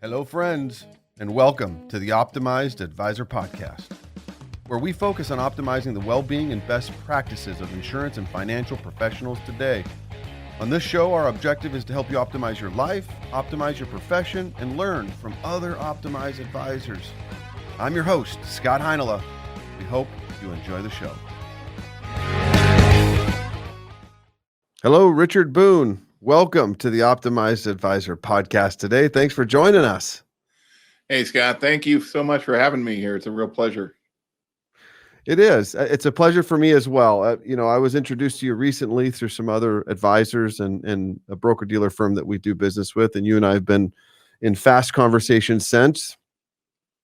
Hello, friends, and welcome to the Optimized Advisor Podcast, where we focus on optimizing the well-being and best practices of insurance and financial professionals today. On this show, our objective is to help you optimize your life, optimize your profession, and learn from other optimized advisors. I'm your host, Scott Heinela. We hope you enjoy the show. Hello, Richard Boone. Welcome to the Optimized Advisor Podcast today. Thanks for joining us. Hey, Scott. Thank you so much for having me here. It's a real pleasure. It is. It's a pleasure for me as well. I was introduced to you recently through some other advisors and a broker-dealer firm that we do business with, and you and I have been in fast conversations since.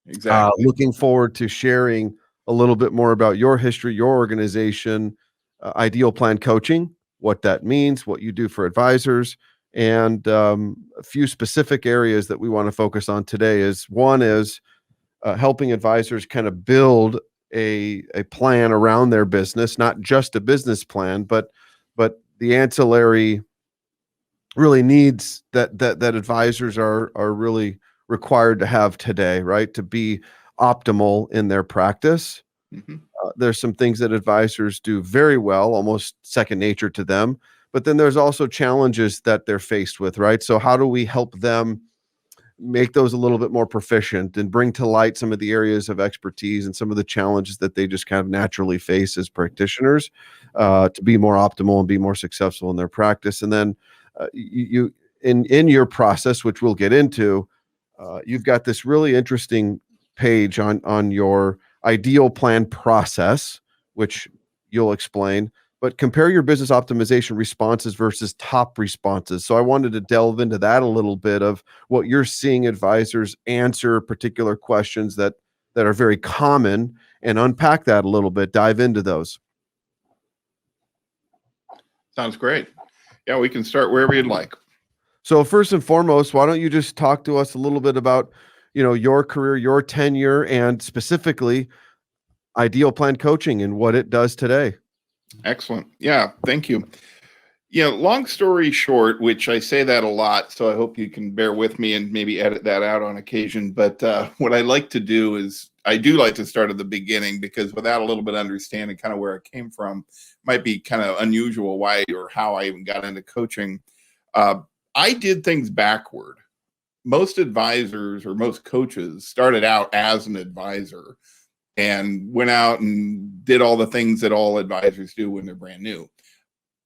Exactly. Looking forward to sharing a little bit more about your history, your organization, Ideal Plan Coaching, what that means, what you do for advisors, and a few specific areas that we want to focus on today. One is helping advisors kind of build a plan around their business, not just a business plan, but the ancillary really needs that advisors are really required to have today, right? To be optimal in their practice. Mm-hmm. There's some things that advisors do very well, almost second nature to them, but then there's also challenges that they're faced with, right? So how do we help them make those a little bit more proficient and bring to light some of the areas of expertise and some of the challenges that they just kind of naturally face as practitioners to be more optimal and be more successful in their practice? And then you in your process, which we'll get into, you've got this really interesting page on your ideal plan process, which you'll explain, but compare your business optimization responses versus top responses. So I wanted to delve into that a little bit of what you're seeing advisors answer particular questions that are very common, and unpack that a little bit, dive into those. Sounds great. Yeah, we can start wherever you'd like. So first and foremost, why don't you just talk to us a little bit about, your career, your tenure, and specifically Ideal Plan Coaching and what it does today. Excellent. Yeah, thank you. Long story short, which I say that a lot, so I hope you can bear with me and maybe edit that out on occasion. But what I like to do is I do like to start at the beginning, because without a little bit of understanding kind of where I came from, might be kind of unusual why or how I even got into coaching. I did things backward. Most advisors or most coaches started out as an advisor and went out and did all the things that all advisors do when they're brand new.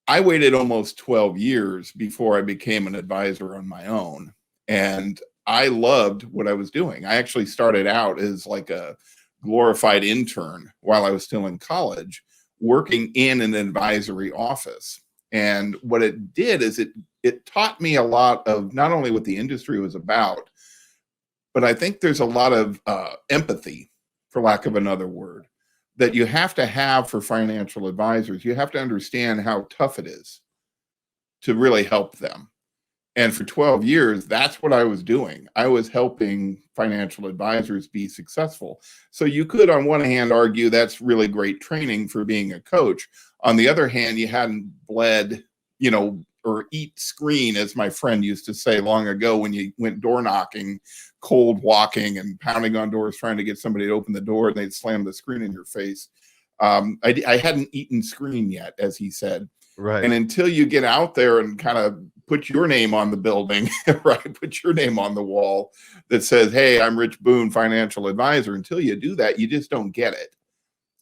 I waited almost 12 years before I became an advisor on my own. And I loved what I was doing. I actually started out as like a glorified intern while I was still in college, working in an advisory office. And what it did is it taught me a lot of not only what the industry was about, but I think there's a lot of empathy, for lack of another word, that you have to have for financial advisors. You have to understand how tough it is to really help them. And for 12 years, that's what I was doing. I was helping financial advisors be successful. So you could, on one hand, argue that's really great training for being a coach. On the other hand, you hadn't bled, or eat screen, as my friend used to say long ago when you went door knocking, cold walking and pounding on doors trying to get somebody to open the door, and they'd slam the screen in your face. I hadn't eaten screen yet, as he said. Right. And until you get out there and kind of put your name on the building, right, put your name on the wall that says, hey, I'm Rich Boone, financial advisor. Until you do that, you just don't get it.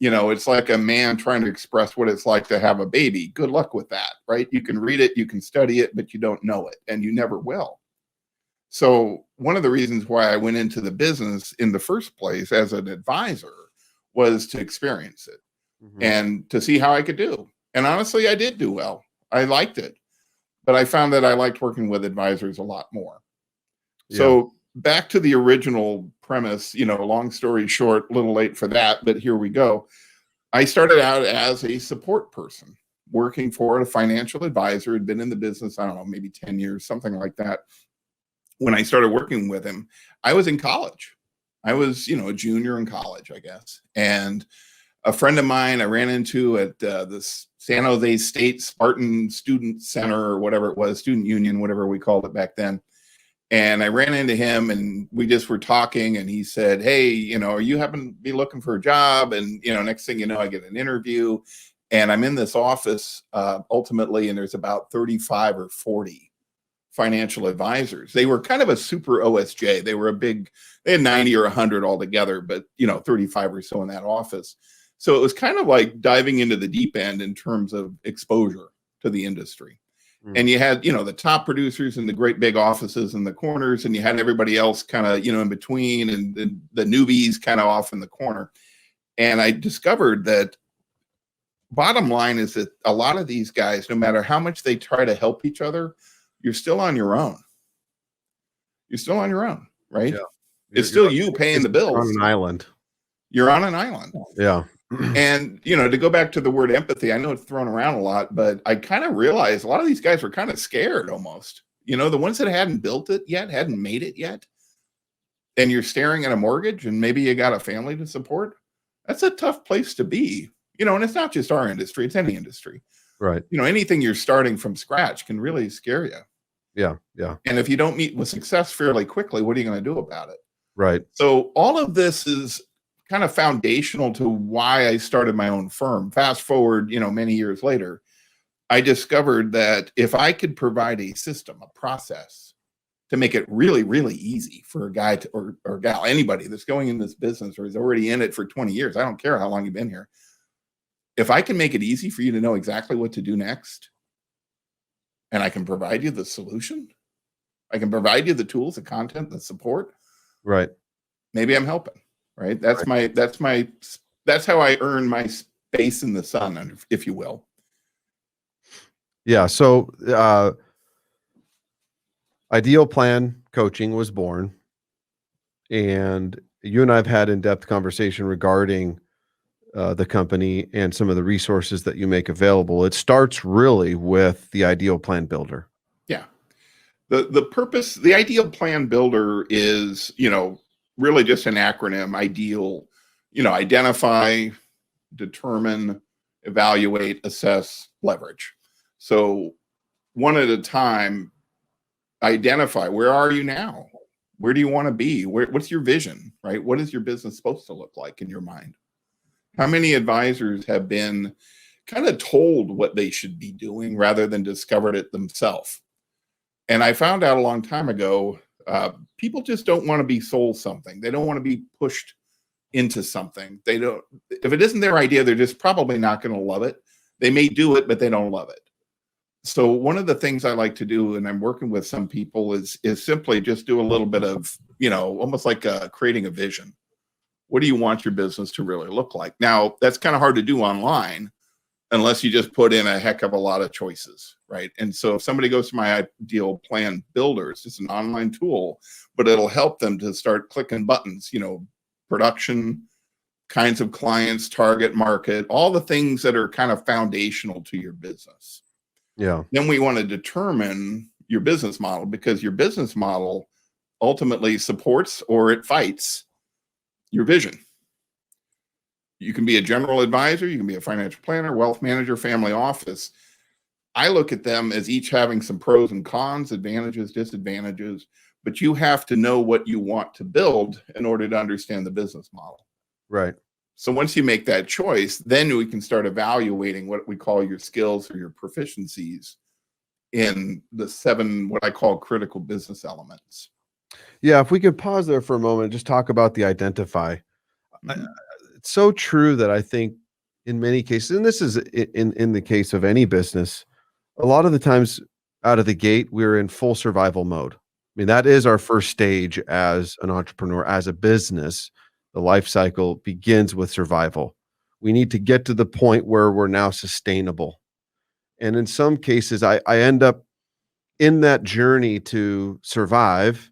It's like a man trying to express what it's like to have a baby. Good luck with that, right? You can read it, you can study it, but you don't know it, and you never will. So one of the reasons why I went into the business in the first place as an advisor was to experience it and to see how I could do. And honestly, I did do well. I liked it, but I found that I liked working with advisors a lot more. Yeah. So back to the original premise, long story short, a little late for that, but here we go. I started out as a support person working for a financial advisor, had been in the business, I don't know, maybe 10 years, something like that. When I started working with him, I was in college. I was, a junior in college, I guess. And a friend of mine I ran into at this San Jose State Spartan Student Center, or whatever it was, Student Union, whatever we called it back then. And I ran into him and we just were talking, and he said, "Hey, are you happen to be looking for a job?" And, next thing you know, I get an interview and I'm in this office ultimately, and there's about 35 or 40 financial advisors. They were kind of a super OSJ. They had 90 or 100 altogether, but, 35 or so in that office. So it was kind of like diving into the deep end in terms of exposure to the industry. And you had, the top producers in the great big offices in the corners, and you had everybody else kind of, in between, and the newbies kind of off in the corner. And I discovered that bottom line is that a lot of these guys, no matter how much they try to help each other, you're still on your own. You're still on your own, right? Yeah. It's still you paying the bills. On an island. You're on an island. Yeah. And, to go back to the word empathy, I know it's thrown around a lot, but I kind of realized a lot of these guys were kind of scared almost. The ones that hadn't built it yet, hadn't made it yet, and you're staring at a mortgage and maybe you got a family to support. That's a tough place to be, and it's not just our industry, it's any industry. Right. Anything you're starting from scratch can really scare you. Yeah. Yeah. And if you don't meet with success fairly quickly, what are you going to do about it? Right. So all of this is kind of foundational to why I started my own firm. Fast forward, many years later, I discovered that if I could provide a system, a process to make it really, really easy for a guy or gal, anybody that's going in this business or is already in it for 20 years, I don't care how long you've been here. If I can make it easy for you to know exactly what to do next, and I can provide you the solution, I can provide you the tools, the content, the support. Right. Maybe I'm helping. Right. That's how I earn my space in the sun, if you will. Yeah. So, Ideal Plan Coaching was born, and you and I have had in-depth conversation regarding the company and some of the resources that you make available. It starts really with the Ideal Plan Builder. Yeah. The purpose, the Ideal Plan Builder is, really just an acronym. Ideal, identify, determine, evaluate, assess, leverage. So one at a time, identify, where are you now? Where do you want to be? What's your vision, right? What is your business supposed to look like in your mind? How many advisors have been kind of told what they should be doing rather than discovered it themselves? And I found out a long time ago, people just don't want to be sold something. They don't want to be pushed into something. If it isn't their idea, they're just probably not going to love it. They may do it, but they don't love it. So one of the things I like to do, and I'm working with some people, is simply just do a little bit of, almost like creating a vision. What do you want your business to really look like? Now, that's kind of hard to do online unless you just put in a heck of a lot of choices, right? And so if somebody goes to my Ideal Plan Builder, it's just an online tool, but it'll help them to start clicking buttons, production, kinds of clients, target market, all the things that are kind of foundational to your business. Yeah. Then we want to determine your business model, because your business model ultimately supports or it fights your vision. You can be a general advisor, you can be a financial planner, wealth manager, family office. I look at them as each having some pros and cons, advantages, disadvantages, but you have to know what you want to build in order to understand the business model. Right. So once you make that choice, then we can start evaluating what we call your skills or your proficiencies in the 7, what I call critical business elements. Yeah. If we could pause there for a moment, and just talk about the identify. Mm-hmm. It's so true that I think in many cases, and this is in the case of any business, a lot of the times out of the gate, we're in full survival mode. I mean, that is our first stage as an entrepreneur, as a business. The life cycle begins with survival. We need to get to the point where we're now sustainable. And in some cases, I end up in that journey to survive.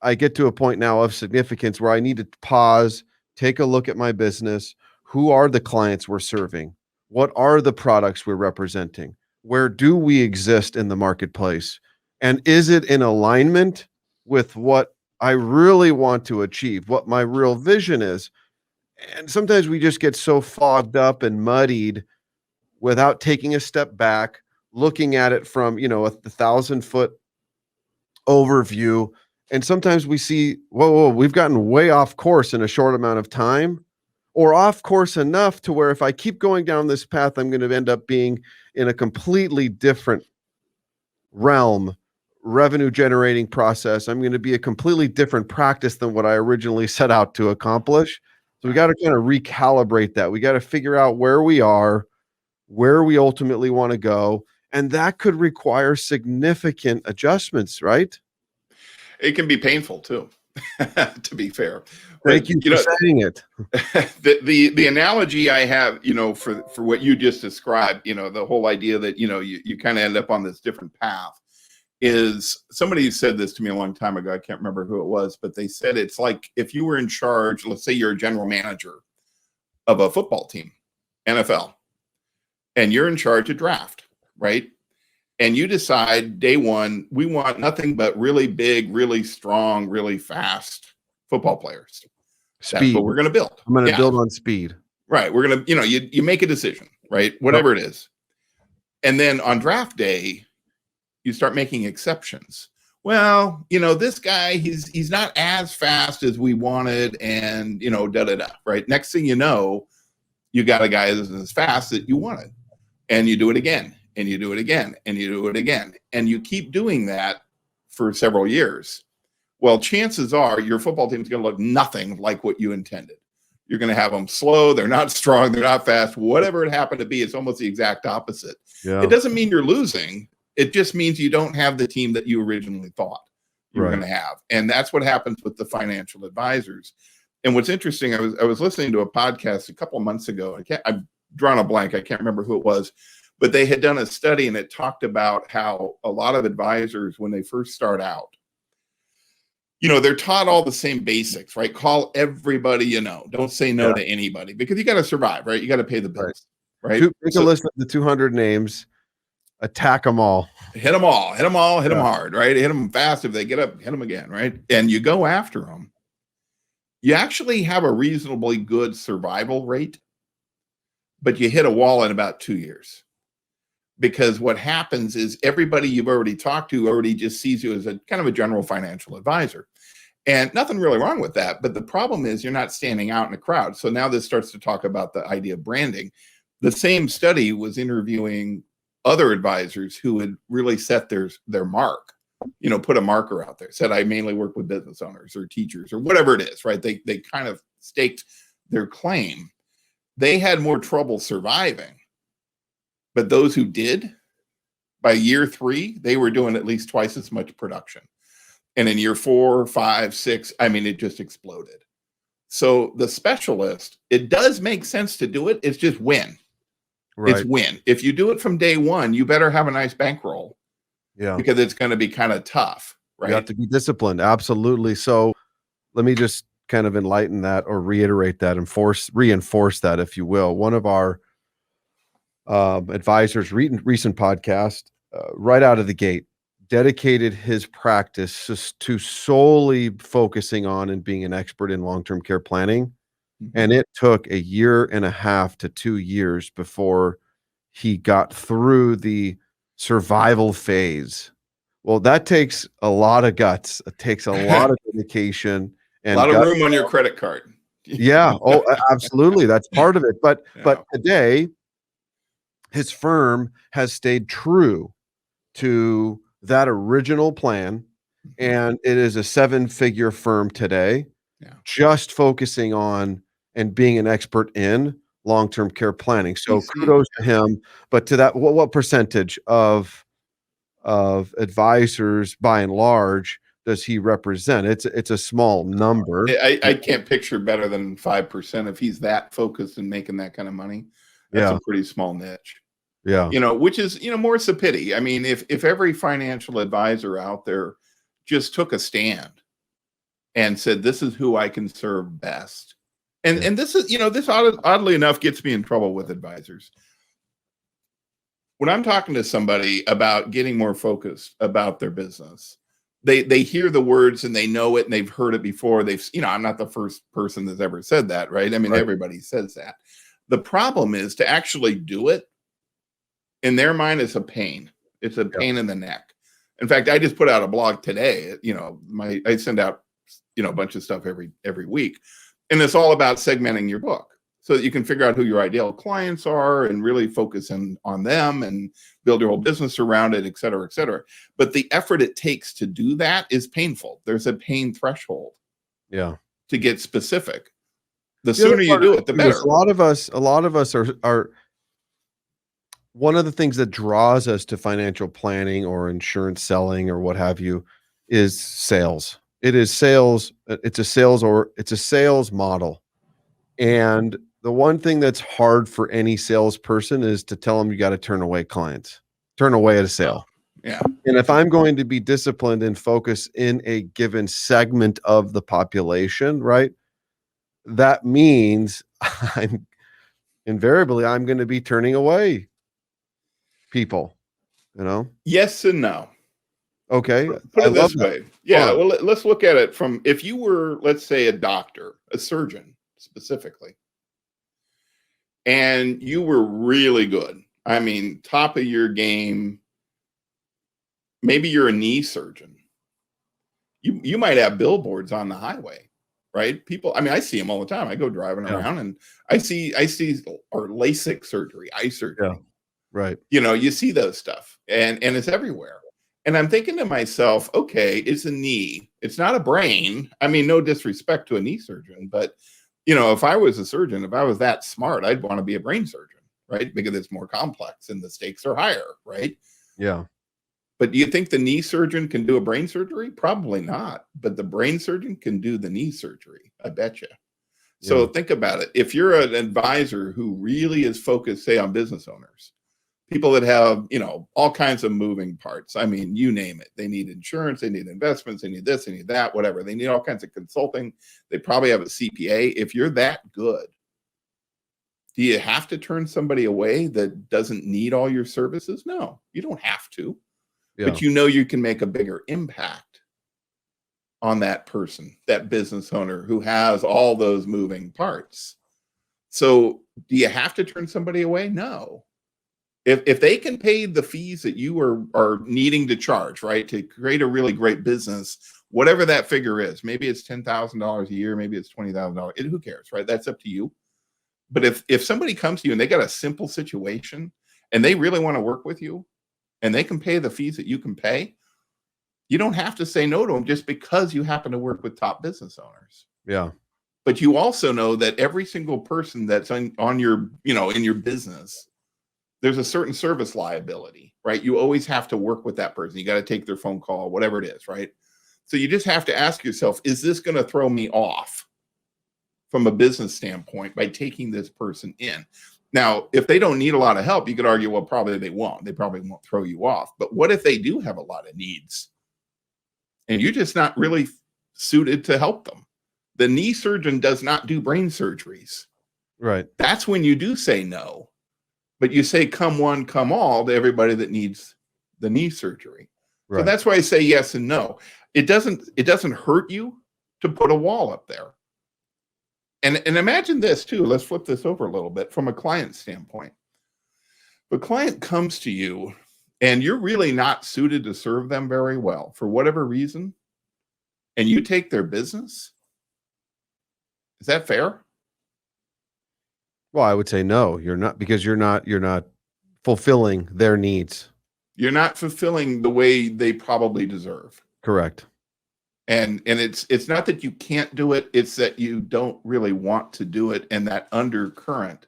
I get to a point now of significance where I need to pause, take a look at my business. Who are the clients we're serving? What are the products we're representing? Where do we exist in the marketplace? And is it in alignment with what I really want to achieve, what my real vision is? And sometimes we just get so fogged up and muddied without taking a step back, looking at it from, a 1,000-foot overview, And sometimes we see, whoa, we've gotten way off course in a short amount of time, or off course enough to where if I keep going down this path, I'm going to end up being in a completely different realm, revenue generating process. I'm going to be a completely different practice than what I originally set out to accomplish. So we got to kind of recalibrate that. We got to figure out where we are, where we ultimately want to go. And that could require significant adjustments, right? It can be painful too, to be fair. Thank But you for saying it. the analogy I have, for what you just described, the whole idea that, you kind of end up on this different path, is somebody said this to me a long time ago. I can't remember who it was, but they said it's like if you were in charge, let's say you're a general manager of a football team, NFL, and you're in charge of draft, right? And you decide day one, we want nothing but really big, really strong, really fast football players. That's Speed. what we're going to build. I'm going to build on speed. Right. We're going to, you make a decision, right? Whatever it is. And then on draft day, you start making exceptions. Well, this guy, he's not as fast as we wanted, and right? Next thing you know, you got a guy that's as fast that you wanted. And you do it again, and you do it again, and you do it again. And you keep doing that for several years. Well, chances are your football team is going to look nothing like what you intended. You're going to have them slow. They're not strong. They're not fast. Whatever it happened to be, it's almost the exact opposite. Yeah. It doesn't mean you're losing. It just means you don't have the team that you originally thought you were going to have. And that's what happens with the financial advisors. And what's interesting, I was listening to a podcast a couple of months ago. I've drawn a blank. I can't remember who it was, but they had done a study, and it talked about how a lot of advisors, when they first start out, they're taught all the same basics, right? Call everybody you know. Don't say no to anybody, because you got to survive, right? You got to pay the bills, right? Make a list of the 200 names, attack them all. Hit them all, hit them all, hit them hard, right? Hit them fast. If they get up, hit them again, right? And you go after them. You actually have a reasonably good survival rate, but you hit a wall in about 2 years. Because what happens is everybody you've already talked to already just sees you as a kind of a general financial advisor. And nothing really wrong with that. But the problem is you're not standing out in a crowd. So now this starts to talk about the idea of branding. The same study was interviewing other advisors who had really set their mark, put a marker out there, said, I mainly work with business owners or teachers or whatever it is, right? They kind of staked their claim. They had more trouble surviving. But those who did, by year 3, they were doing at least twice as much production. And in year 4, 5, 6, it just exploded. So the specialist, it does make sense to do it. It's just win. Right. It's win. If you do it from day one, you better have a nice bankroll. Yeah. Because it's going to be kind of tough, right? You have to be disciplined. Absolutely. So let me just kind of enlighten that, or reiterate that, and reinforce that, if you will. One of our advisors, recent podcast, right out of the gate, dedicated his practice to solely focusing on and being an expert in long-term care planning. Mm-hmm. And it took 1.5 years to 2 years before he got through the survival phase. Well, that takes a lot of guts. It takes a lot of dedication and a lot of room on your credit card. Yeah. Oh, absolutely. That's part of it. But today, his firm has stayed true to that original plan, and it is a 7-figure firm today, just focusing on and being an expert in long-term care planning. So kudos to him. But to that, what percentage of advisors, by and large, does he represent? It's a small number. I can't picture better than 5% if he's that focused and making that kind of money. That's a pretty small niche. Yeah. Which is, more's the pity. If every financial advisor out there just took a stand and said, this is who I can serve best. And this is, this oddly enough gets me in trouble with advisors. When I'm talking to somebody about getting more focused about their business, they hear the words and they know it and they've heard it before. I'm not the first person that's ever said that, right? Everybody says that. The problem is to actually do it, in their mind, it's a pain. It's a pain in the neck. In fact, I just put out a blog today. I send out, a bunch of stuff every week, and it's all about segmenting your book so that you can figure out who your ideal clients are and really focus on them and build your whole business around it, et cetera, et cetera. But the effort it takes to do that is painful. There's a pain threshold. Yeah. To get specific. The The other sooner you part do it, the better. a lot of us are one of the things that draws us to financial planning or insurance selling or what have you is sales. It is sales. It's a sales model. And the one thing that's hard for any salesperson is to tell them you got to turn away clients, turn away at a sale. Yeah. And if I'm going to be disciplined and focus in a given segment of the population, right? That means I'm going to be turning away people, Yes and no. Okay. Put I it love this that. way. Yeah. Well, let's look at it from, if you were, let's say, a doctor, a surgeon specifically, and you were really good. I mean, top of your game. Maybe you're a knee surgeon. You might have billboards on the highway, right? People, I mean, I see them all the time. I go driving around and I see or LASIK surgery, eye surgery. Yeah. Right. You see those stuff and it's everywhere. And I'm thinking to myself, okay, it's a knee. It's not a brain. I mean, no disrespect to a knee surgeon, but if I was a surgeon, if I was that smart, I'd want to be a brain surgeon, right? Because it's more complex and the stakes are higher, right? Yeah. But do you think the knee surgeon can do a brain surgery? Probably not. But the brain surgeon can do the knee surgery. I bet you. So think about it. If you're an advisor who really is focused, say, on business owners, people that have, all kinds of moving parts. I mean, you name it. They need insurance, they need investments, they need this, they need that, whatever. They need all kinds of consulting. They probably have a CPA. If you're that good, do you have to turn somebody away that doesn't need all your services? No, you don't have to. Yeah. But you can make a bigger impact on that person, that business owner who has all those moving parts. So do you have to turn somebody away? No. If they can pay the fees that you are needing to charge, right, to create a really great business, whatever that figure is, maybe it's $10,000 a year, maybe it's $20,000. Who cares, right? That's up to you. But if somebody comes to you and they got a simple situation and they really want to work with you and they can pay the fees that you can pay, you don't have to say no to them just because you happen to work with top business owners. Yeah. But you also know that every single person that's on your, in your business, there's a certain service liability, right? You always have to work with that person. You got to take their phone call, whatever it is, right? So you just have to ask yourself, is this going to throw me off from a business standpoint by taking this person in? Now, if they don't need a lot of help, you could argue, well, probably they won't. They probably won't throw you off. But what if they do have a lot of needs and you're just not really suited to help them? The knee surgeon does not do brain surgeries. Right. That's when you do say no. But you say come one, come all to everybody that needs the knee surgery. Right. So that's why I say yes and no. It doesn't hurt you to put a wall up there. And imagine this too. Let's flip this over a little bit from a client standpoint. The client comes to you and you're really not suited to serve them very well for whatever reason, and you take their business. Is that fair? Well, I would say no, you're not, because you're not fulfilling their needs. You're not fulfilling the way they probably deserve. Correct. And it's not that you can't do it, it's that you don't really want to do it, and that undercurrent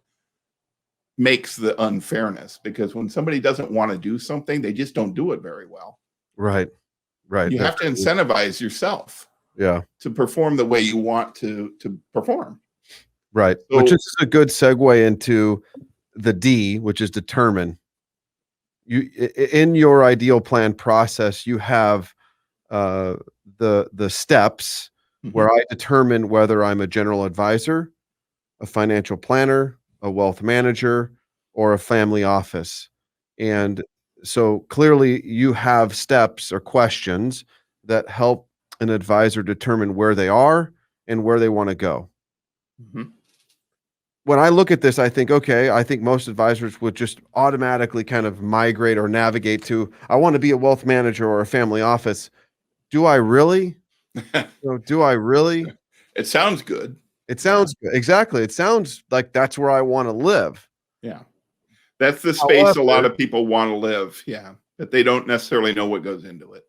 makes the unfairness, because when somebody doesn't want to do something, they just don't do it very well. Right. Right. You have to incentivize yourself. Yeah. To perform the way you want to perform. Right. So, which is a good segue into the D, which is determine. You, in your ideal plan process, you have the steps where I determine whether I'm a general advisor, a financial planner, a wealth manager, or a family office. And so clearly you have steps or questions that help an advisor determine where they are and where they want to go. when I look at this, I think, okay, I think most advisors would just automatically kind of migrate or navigate to, I want to be a wealth manager or a family office. Do I really? Do I really? It sounds good. It Yeah. sounds good. Exactly. It sounds like that's where I want to live. Yeah. That's the space a lot However, of people want to live. Yeah. But they don't necessarily know what goes into it.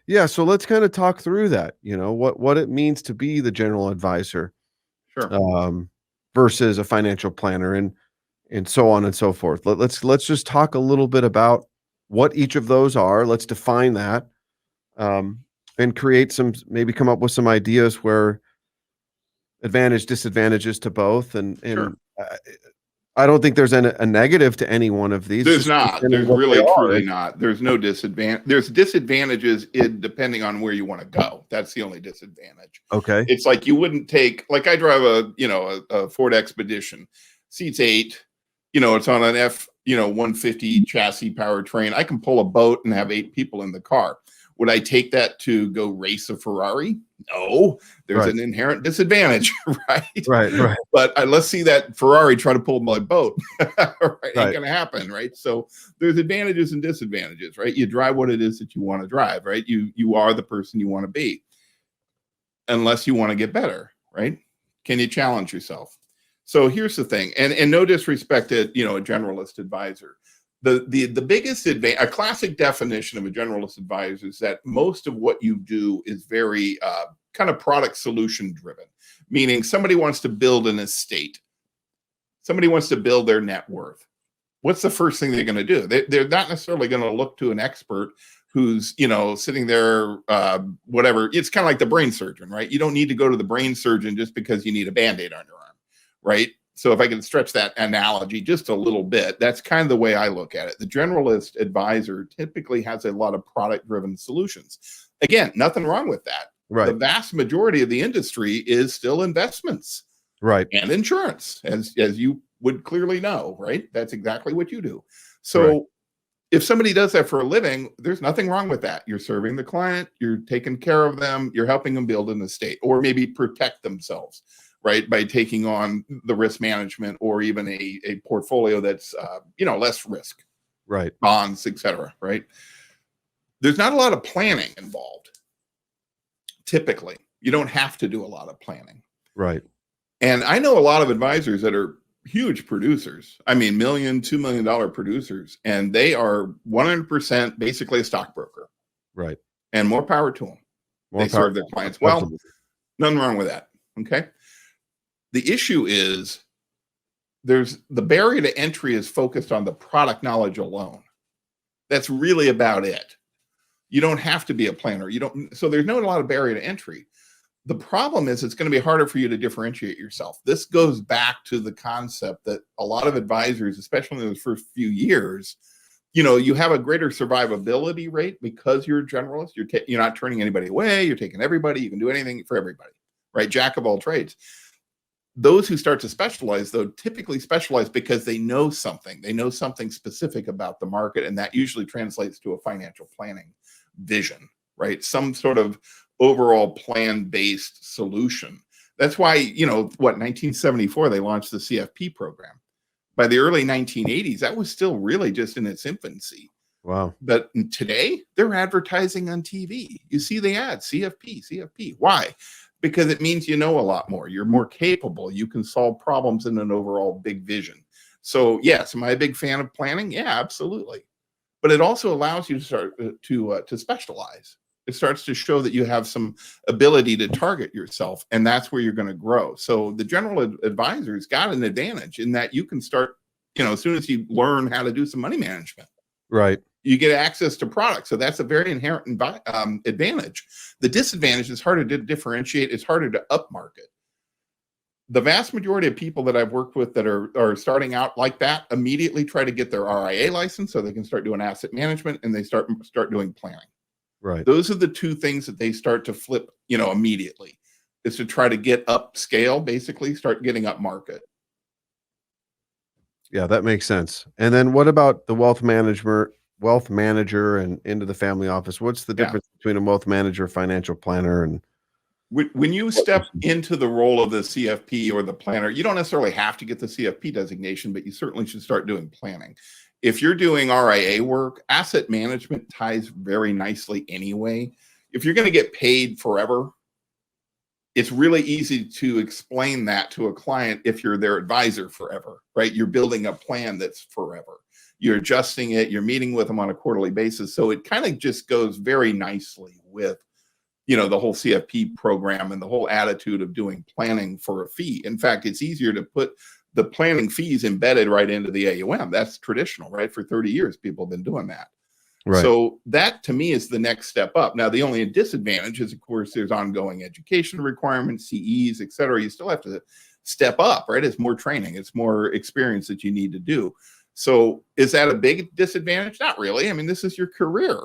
yeah, so let's kind of talk through that, what it means to be the general advisor, Sure. um, versus a financial planner and so on and so forth. Let's just talk a little bit about what each of those are. Let's define that, um, and create maybe come up with some ideas where disadvantages to both. And Sure. I don't think there's a negative to any one of these. There's Just not. understanding There's what they really are. truly not. There's no disadvantage. There's disadvantages depending on where you want to go. That's the only disadvantage. Okay. It's like you wouldn't take, like I drive a Ford Expedition, seats 8, it's on an F 150 chassis powertrain. I can pull a boat and have 8 people in the car. Would I take that to go race a Ferrari? No, there's Right. an inherent disadvantage, right? Right. But let's see that Ferrari try to pull my boat. Right? Ain't Right. gonna happen, right? So there's advantages and disadvantages, right? You drive what it is that you want to drive, right? You are the person you want to be, unless you want to get better, right? Can you challenge yourself? So here's the thing, and no disrespect to a generalist advisor. The biggest advantage, a classic definition of a generalist advisor, is that most of what you do is very kind of product solution driven, meaning somebody wants to build an estate, somebody wants to build their net worth. What's the first thing they're going to do? They're not necessarily going to look to an expert who's sitting there, whatever. It's kind of like the brain surgeon, right? You don't need to go to the brain surgeon just because you need a band-aid on your arm, right? So if I can stretch that analogy just a little bit, that's kind of the way I look at it. The generalist advisor typically has a lot of product-driven solutions. Again, nothing wrong with that. Right. The vast majority of the industry is still investments, Right. and insurance, as you would clearly know, right? That's exactly what you do. So Correct. if somebody does that for a living, there's nothing wrong with that. You're serving the client, you're taking care of them, you're helping them build an estate or maybe protect themselves, right? By taking on the risk management or even a portfolio that's, less risk, Right. bonds, etc. Right? There's not a lot of planning involved. Typically, you don't have to do a lot of planning. Right. And I know a lot of advisors that are huge producers. I mean, $2 million producers, and they are 100% basically a stockbroker. Right. And more power to them. More They power. serve their clients well. Absolutely. Nothing wrong with that. Okay. The issue is the barrier to entry is focused on the product knowledge alone. That's really about it. You don't have to be a planner. So there's not a lot of barrier to entry. The problem is it's going to be harder for you to differentiate yourself. This goes back to the concept that a lot of advisors, especially in those first few years, you have a greater survivability rate because you're a generalist. You're not turning anybody away. You're taking everybody. You can do anything for everybody, right? Jack of all trades. Those who start to specialize, though, typically specialize because they know something. They know something specific about the market, and that usually translates to a financial planning vision, right? Some sort of overall plan-based solution. That's why, 1974, they launched the CFP program. By the early 1980s, that was still really just in its infancy. Wow. But today, they're advertising on TV. You see the ad, CFP. Why? Because it means you know a lot more. You're more capable. You can solve problems in an overall big vision. So, yes, am I a big fan of planning? Yeah, absolutely. But it also allows you to start to specialize. It starts to show that you have some ability to target yourself, and that's where you're going to grow. So the general advisor's got an advantage in that you can start, as soon as you learn how to do some money management, Right. you get access to products. So that's a very inherent advantage. The disadvantage is harder to differentiate. It's harder to upmarket. The vast majority of people that I've worked with that are starting out like that immediately try to get their RIA license so they can start doing asset management, and they start doing planning. Right. Those are the two things that they start to flip, immediately, is to try to get up scale, basically start getting up market. Yeah, that makes sense. And then what about the wealth manager and into the family office? What's the difference between a wealth manager, financial planner, and When you step into the role of the CFP or the planner, you don't necessarily have to get the CFP designation, but you certainly should start doing planning. If you're doing RIA work, asset management ties very nicely anyway. If you're going to get paid forever, it's really easy to explain that to a client if you're their advisor forever, right? You're building a plan that's forever. You're adjusting it, you're meeting with them on a quarterly basis. So it kind of just goes very nicely with, the whole CFP program and the whole attitude of doing planning for a fee. In fact, it's easier to put the planning fees embedded right into the AUM. That's traditional, right? For 30 years, people have been doing that. Right. So that to me is the next step up. Now, the only disadvantage is, of course, there's ongoing education requirements, CEs, et cetera. You still have to step up, right? It's more training, it's more experience that you need to do. So is that a big disadvantage? Not really. I mean, this is your career.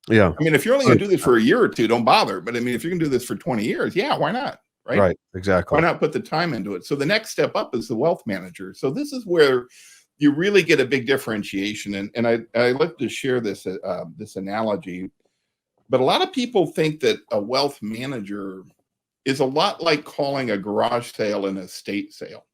Yeah. I mean, if you're only going to do this for a year or two, don't bother. But I mean, if you're going to do this for 20 years, yeah, why not? Right. Right. Exactly. Why not put the time into it? So the next step up is the wealth manager. So this is where you really get a big differentiation. And I like to share this analogy. But a lot of people think that a wealth manager is a lot like calling a garage sale an estate sale.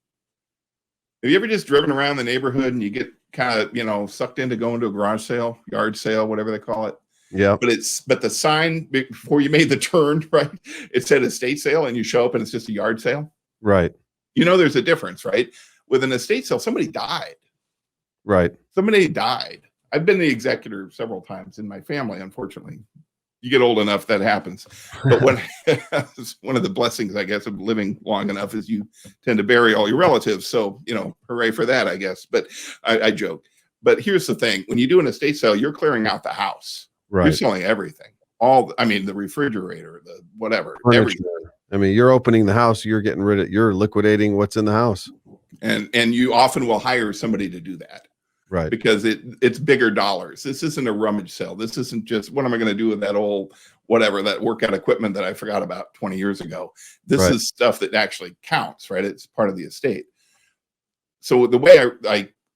Have you ever just driven around the neighborhood and you get kind of, sucked into going to a garage sale, yard sale, whatever they call it? Yeah. But the sign before you made the turn, right? It said estate sale, and you show up and it's just a yard sale. Right. There's a difference, right? With an estate sale, somebody died. Right. Somebody died. I've been the executor several times in my family, unfortunately. You get old enough, that happens. But when one of the blessings, I guess, of living long enough is you tend to bury all your relatives. So, hooray for that, I guess. But I joke. But here's the thing. When you do an estate sale, you're clearing out the house. Right. You're selling everything. The refrigerator, the whatever, Furniture. everything. I mean, you're opening the house, you're liquidating what's in the house. And you often will hire somebody to do that. Right. Because it's bigger dollars. This isn't a rummage sale. This isn't just, what am I going to do with that old whatever, that workout equipment that I forgot about 20 years ago. This is stuff that actually counts, right? It's part of the estate. So the way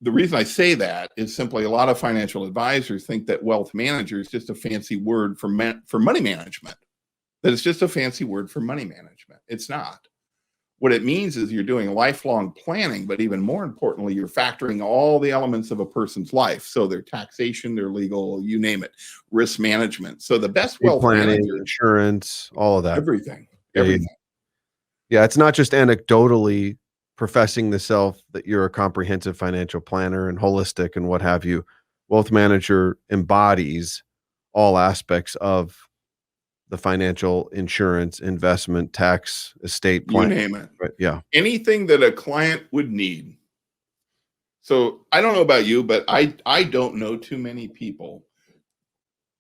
the reason I say that is simply a lot of financial advisors think that wealth manager is just a fancy word for money management. That it's just a fancy word for money management. It's not. What it means is you're doing lifelong planning, but even more importantly, you're factoring all the elements of a person's life. So their taxation, their legal, you name it, risk management. So the best wealth planning, manager, insurance, all of that. Everything. Yeah, it's not just anecdotally professing the self that you're a comprehensive financial planner and holistic and what have you. Wealth manager embodies all aspects of the financial, insurance, investment, tax, estate plan. You name it. Right. Yeah. Anything that a client would need. So I don't know about you, but I don't know too many people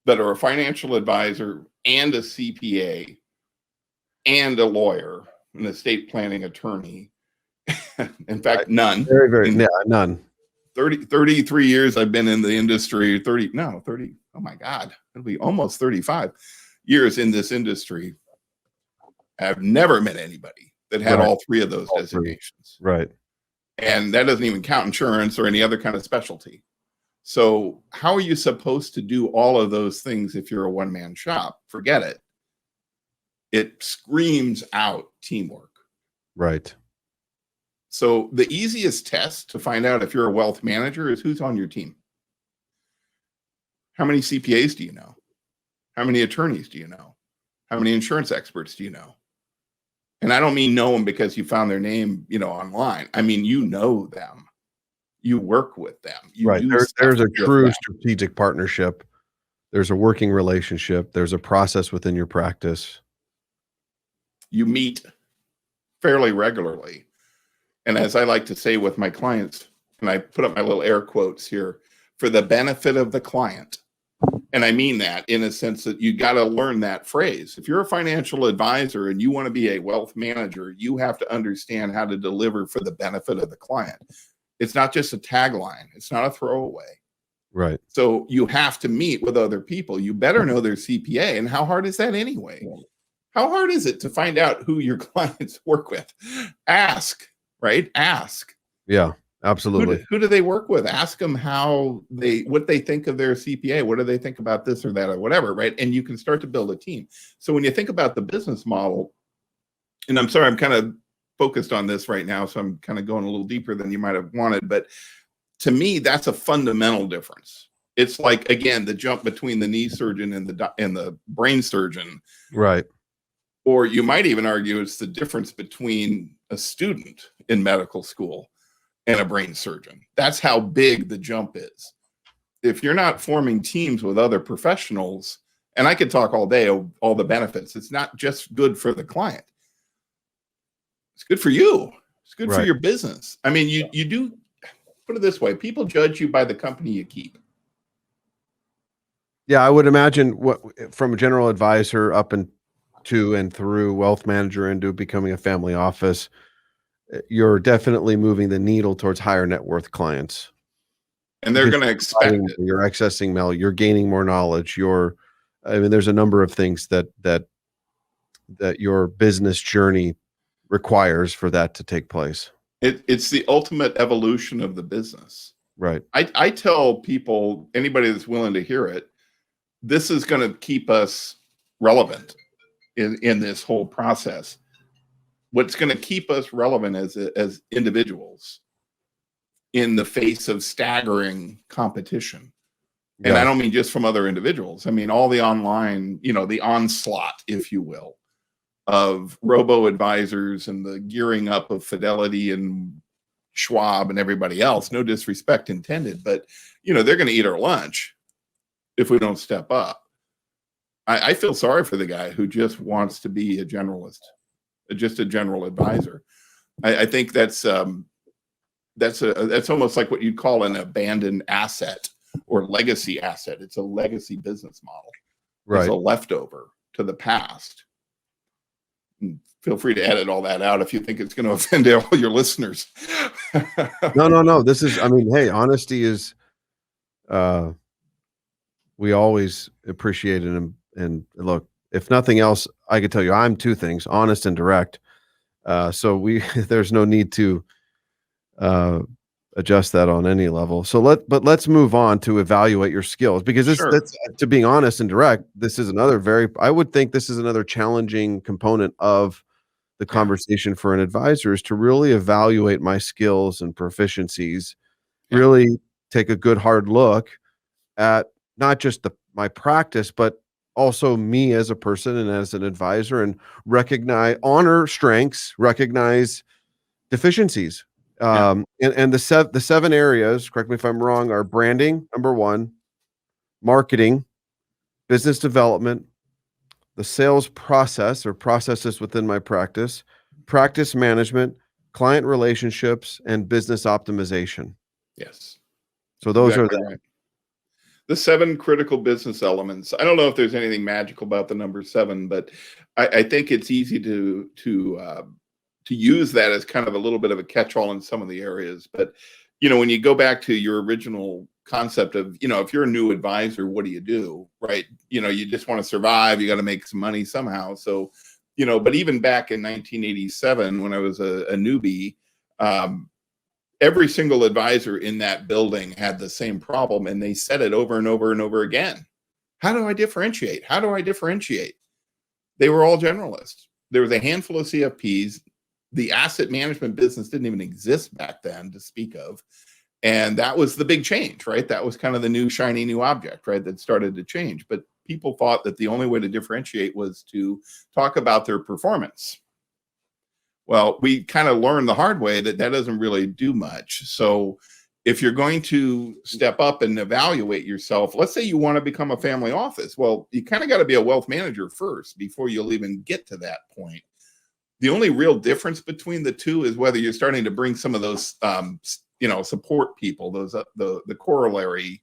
that are a financial advisor and a CPA and a lawyer, an estate planning attorney. In fact, none. Very, very, none. 33 years I've been in the industry, 30, oh my God, it'll be almost 35 years in this industry. I've never met anybody that had all three of those designations. Right. And that doesn't even count insurance or any other kind of specialty. So how are you supposed to do all of those things if you're a one-man shop? Forget it. It screams out teamwork. Right. So the easiest test to find out if you're a wealth manager is who's on your team. How many CPAs do you know? How many attorneys do you know? How many insurance experts do you know? And I don't mean know them because you found their name, online. I mean, you know them. You work with them. Right. There's a true strategic partnership. There's a working relationship. There's a process within your practice. You meet fairly regularly. And as I like to say with my clients, and I put up my little air quotes here, for the benefit of the client. And I mean that in a sense that you got to learn that phrase. If you're a financial advisor and you want to be a wealth manager, you have to understand how to deliver for the benefit of the client. It's not just a tagline. It's not a throwaway. Right. So you have to meet with other people. You better know their CPA. And how hard is that anyway? How hard is it to find out who your clients work with? Ask, right? Ask. Yeah, absolutely. Who do they work with? Ask them what they think of their CPA. What do they think about this or that or whatever, right? And you can start to build a team. So when you think about the business model, and I'm sorry, I'm kind of focused on this right now, so I'm kind of going a little deeper than you might have wanted, but to me, that's a fundamental difference. It's like, again, the jump between the knee surgeon and the brain surgeon. Right. Or you might even argue it's the difference between a student in medical school and a brain surgeon. That's how big the jump is. If you're not forming teams with other professionals, and I could talk all day of all the benefits, it's not just good for the client. It's good for you. It's good for Right. your business. I mean, you do, put it this way, people judge you by the company you keep. Yeah, I would imagine what from a general advisor up and to and through wealth manager into becoming a family office, you're definitely moving the needle towards higher net worth clients. And they're Because going to expect it. you're accessing mail, you're gaining more knowledge, I mean, there's a number of things that your business journey requires for that to take place. It's the ultimate evolution of the business. Right. I tell people, anybody that's willing to hear it, this is going to keep us relevant in this whole process. What's going to keep us relevant as individuals in the face of staggering competition. And I don't mean just from other individuals. I mean, all the online, the onslaught, if you will, of robo advisors and the gearing up of Fidelity and Schwab and everybody else. No disrespect intended, but they're going to eat our lunch if we don't step up. I feel sorry for the guy who just wants to be a generalist, just a general advisor. I think that's almost like what you'd call an abandoned asset or legacy asset. It's a legacy business model. Right. It's a leftover to the past. And feel free to edit all that out if you think it's going to offend all your listeners. No. This is, I mean, hey, honesty is, we always appreciate it. And look, if nothing else, I could tell you, I'm two things, honest and direct. So there's no need to, adjust that on any level. So let's move on to evaluate your skills, because that's to being honest and direct. This is I would think this is another challenging component of the conversation for an advisor, is to really evaluate my skills and proficiencies, really take a good hard look at not just my practice, but also me as a person and as an advisor, and honor strengths, recognize deficiencies. And the seven areas, correct me if I'm wrong, are branding, number one, marketing, business development, the sales process or processes within my practice management, client relationships, and business optimization. Yes. So those are the 7 critical business elements. I don't know if there's anything magical about the number 7, but I think it's easy to use that as kind of a little bit of a catch-all in some of the areas. But, when you go back to your original concept of, if you're a new advisor, what do you do? Right. You just want to survive. You got to make some money somehow. So, but even back in 1987, when I was a newbie, every single advisor in that building had the same problem, and they said it over and over and over again. How do I differentiate? How do I differentiate? They were all generalists. There was a handful of CFPs. The asset management business didn't even exist back then to speak of. And that was the big change, right? That was kind of the new shiny new object, right? That started to change. But people thought that the only way to differentiate was to talk about their performance. Well, we kind of learned the hard way that doesn't really do much. So if you're going to step up and evaluate yourself, let's say you want to become a family office. Well, you kind of got to be a wealth manager first before you'll even get to that point. The only real difference between the two is whether you're starting to bring some of those, support people, those the corollary,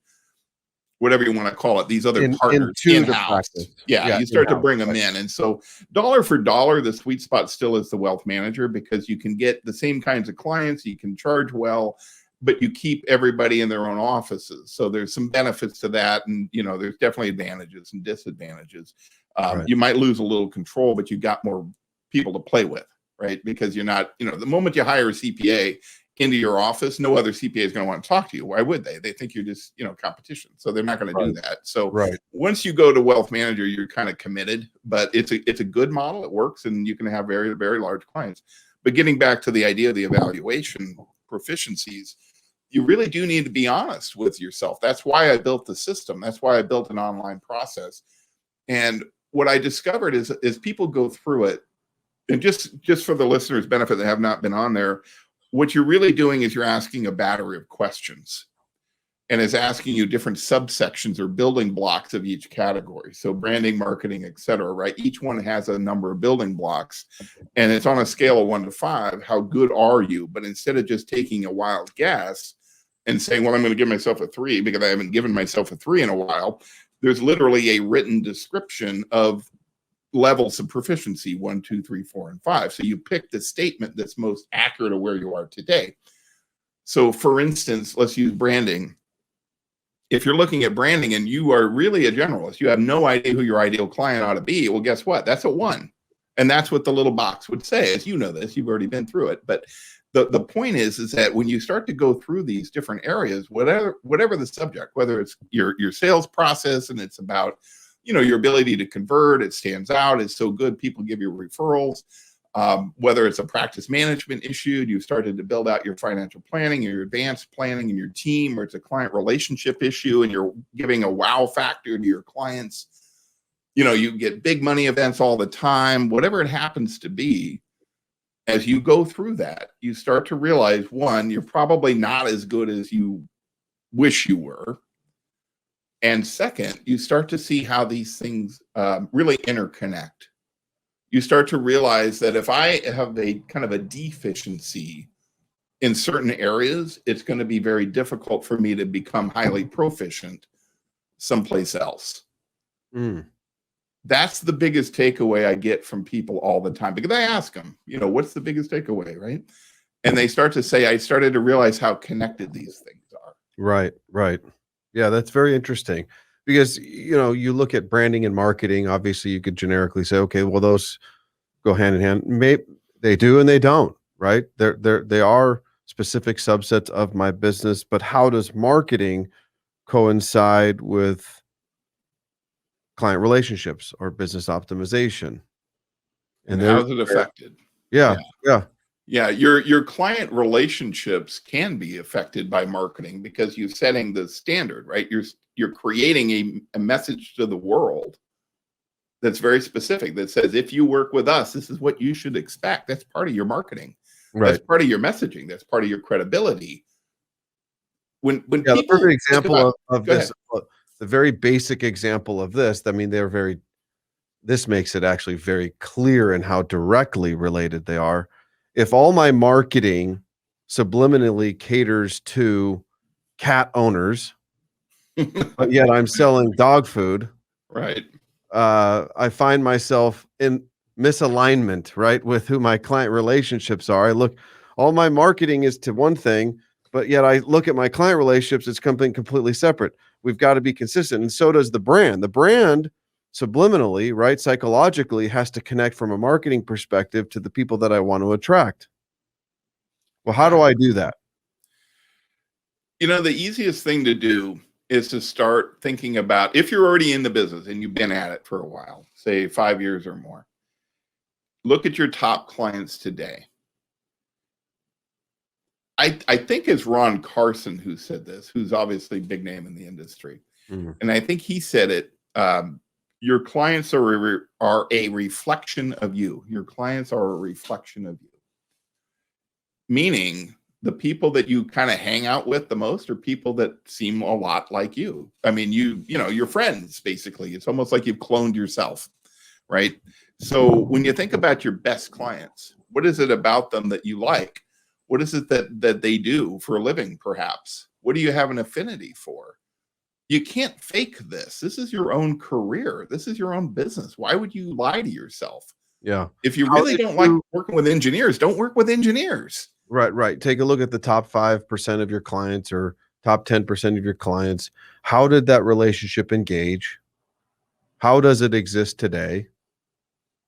whatever you want to call it, these other partners in-house. You start to bring them in. And so dollar for dollar, the sweet spot still is the wealth manager, because you can get the same kinds of clients, you can charge well, but you keep everybody in their own offices. So there's some benefits to that. And, there's definitely advantages and disadvantages. You might lose a little control, but you got more people to play with, right? Because you're not, the moment you hire a CPA, into your office, no other CPA is going to want to talk to you. Why would they? They think you're just, competition. So they're not going to do Right. that. So Right. once you go to wealth manager, you're kind of committed, but it's a good model. It works, and you can have very, very large clients. But getting back to the idea of the evaluation proficiencies, you really do need to be honest with yourself. That's why I built the system. That's why I built an online process. And what I discovered is people go through it, and just for the listeners' benefit that have not been on there, what you're really doing is you're asking a battery of questions, and is asking you different subsections or building blocks of each category. So branding, marketing, et cetera, right? Each one has a number of building blocks, and it's on a scale of 1 to 5. How good are you? But instead of just taking a wild guess and saying, well, I'm going to give myself a 3 because I haven't given myself a 3 in a while, there's literally a written description of levels of proficiency: 1, 2, 3, 4, and 5. So you pick the statement that's most accurate of where you are today. So for instance, let's use branding. If you're looking at branding and you are really a generalist, you have no idea who your ideal client ought to be, well, guess what? That's a 1. And that's what the little box would say. As you know this, you've already been through it. But the point is that when you start to go through these different areas, whatever the subject, whether it's your sales process and it's about your ability to convert, it stands out, it's so good, people give you referrals. Whether it's a practice management issue, you've started to build out your financial planning, your advanced planning, and your team, or it's a client relationship issue and you're giving a wow factor to your clients. You get big money events all the time, whatever it happens to be. As you go through that, you start to realize, one, you're probably not as good as you wish you were. And second, you start to see how these things really interconnect. You start to realize that if I have a kind of a deficiency in certain areas, it's going to be very difficult for me to become highly proficient someplace else. Mm. That's the biggest takeaway I get from people all the time, because I ask them, what's the biggest takeaway, right? And they start to say, I started to realize how connected these things are. Right. Right. Yeah, that's very interesting because, you look at branding and marketing, obviously you could generically say, okay, well, those go hand in hand. Maybe they do and they don't, right? They are specific subsets of my business, but how does marketing coincide with client relationships or business optimization? And how is it affected? Yeah. Yeah. Yeah, your client relationships can be affected by marketing because you're setting the standard, right? You're creating a message to the world that's very specific, that says, if you work with us, this is what you should expect. That's part of your marketing. Right. That's part of your messaging. That's part of your credibility. When Yeah, the people perfect example of go this, the very basic example of this, I mean, this makes it actually very clear in how directly related they are. If all my marketing subliminally caters to cat owners, but yet I'm selling dog food, right. I find myself in misalignment, right, with who my client relationships are. All my marketing is to one thing, but yet I look at my client relationships, it's something completely separate. We've got to be consistent. And so does the brand. The brand subliminally, right, psychologically has to connect from a marketing perspective to the people that I want to attract. Well, how do I do that? The easiest thing to do is to start thinking about, if you're already in the business and you've been at it for a while, say 5 years or more, look at your top clients today. I think it's Ron Carson who said this, who's obviously a big name in the industry. Mm-hmm. And I think he said it, your clients are a reflection of you. Your clients are a reflection of you. Meaning, the people that you kind of hang out with the most are people that seem a lot like you. I mean, your friends, basically. It's almost like you've cloned yourself, right? So when you think about your best clients, what is it about them that you like? What is it that they do for a living, perhaps? What do you have an affinity for? You can't fake this. This is your own career. This is your own business. Why would you lie to yourself? Yeah. If you really don't like working with engineers, don't work with engineers. Right. Take a look at the top 5% of your clients or top 10% of your clients. How did that relationship engage? How does it exist today?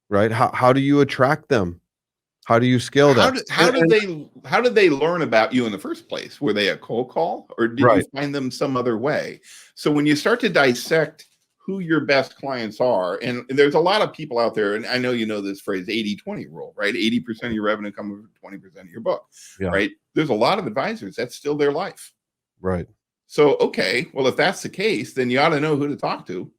Right? How do you attract them? How do you scale that? How did they learn about you in the first place? Were they a cold call, or did you Right. find them some other way? So when you start to dissect who your best clients are, and there's a lot of people out there, and I know you know this phrase 80-20 rule, right? 80% of your revenue comes from 20% of your book, Yeah. right? There's a lot of advisors that's still their life. Right. So, okay, well, if that's the case, then you ought to know who to talk to.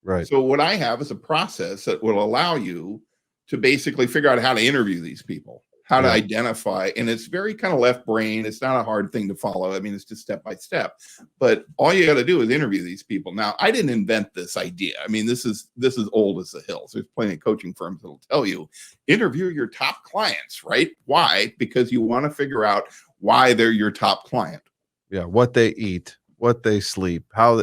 Right. So what I have is a process that will allow you to basically figure out how to interview these people, how to Yeah. identify. And it's very kind of left brain. It's not a hard thing to follow. I mean, it's just step by step. But all you got to do is interview these people. Now, I didn't invent this idea. I mean, this is old as the hills. There's plenty of coaching firms that'll tell you interview your top clients, right? Why? Because you want to figure out why they're your top client. Yeah. What they eat, what they sleep, how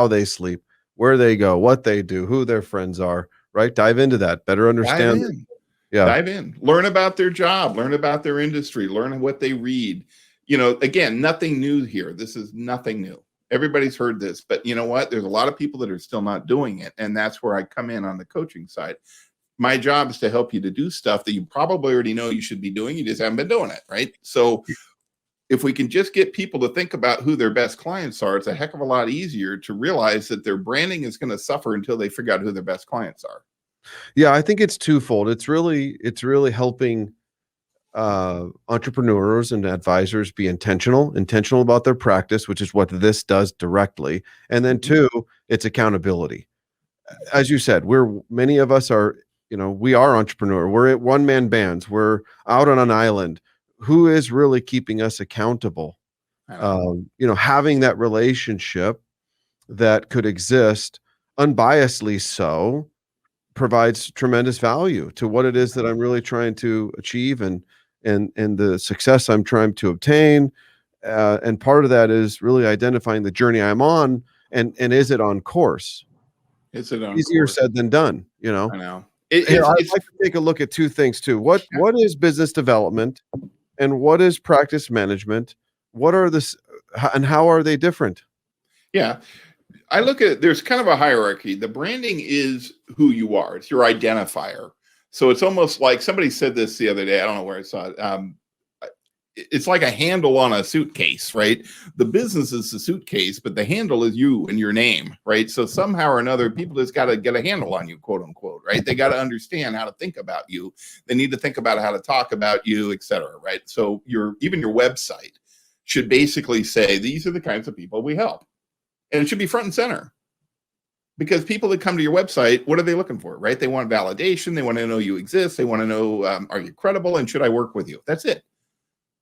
they sleep, where they go, what they do, who their friends are, right? Dive into that. Better understand. Dive in. Yeah. Dive in. Learn about their job, learn about their industry, learn what they read. Again, nothing new here. This is nothing new. Everybody's heard this, but you know what? There's a lot of people that are still not doing it. And that's where I come in on the coaching side. My job is to help you to do stuff that you probably already know you should be doing. You just haven't been doing it, right? So if we can just get people to think about who their best clients are, it's a heck of a lot easier to realize that their branding is going to suffer until they figure out who their best clients are. Yeah, I think it's twofold. It's really helping entrepreneurs and advisors be intentional about their practice, which is what this does directly. And then two, it's accountability. As you said, many of us are, we are entrepreneur. We're at one-man bands. We're out on an island. Who is really keeping us accountable? Having that relationship that could exist unbiasedly so provides tremendous value to what it is that I'm really trying to achieve and the success I'm trying to obtain. And part of that is really identifying the journey I'm on and is it on course? Is it on Easier course? said than done, I know. I'd like to take a look at two things too. What is business development and what is practice management? What are and how are they different? Yeah. I look at it, there's kind of a hierarchy. The branding is who you are. It's your identifier. So it's almost like somebody said this the other day. I don't know where I saw it. It's like a handle on a suitcase, right? The business is the suitcase, but the handle is you and your name, right? So somehow or another, people just got to get a handle on you, quote unquote, right? They got to understand how to think about you. They need to think about how to talk about you, et cetera, right? So even your website should basically say, these are the kinds of people we help. And it should be front and center. Because people that come to your website, what are they looking for, right? They want validation. They want to know you exist. They want to know, are you credible and should I work with you? That's it.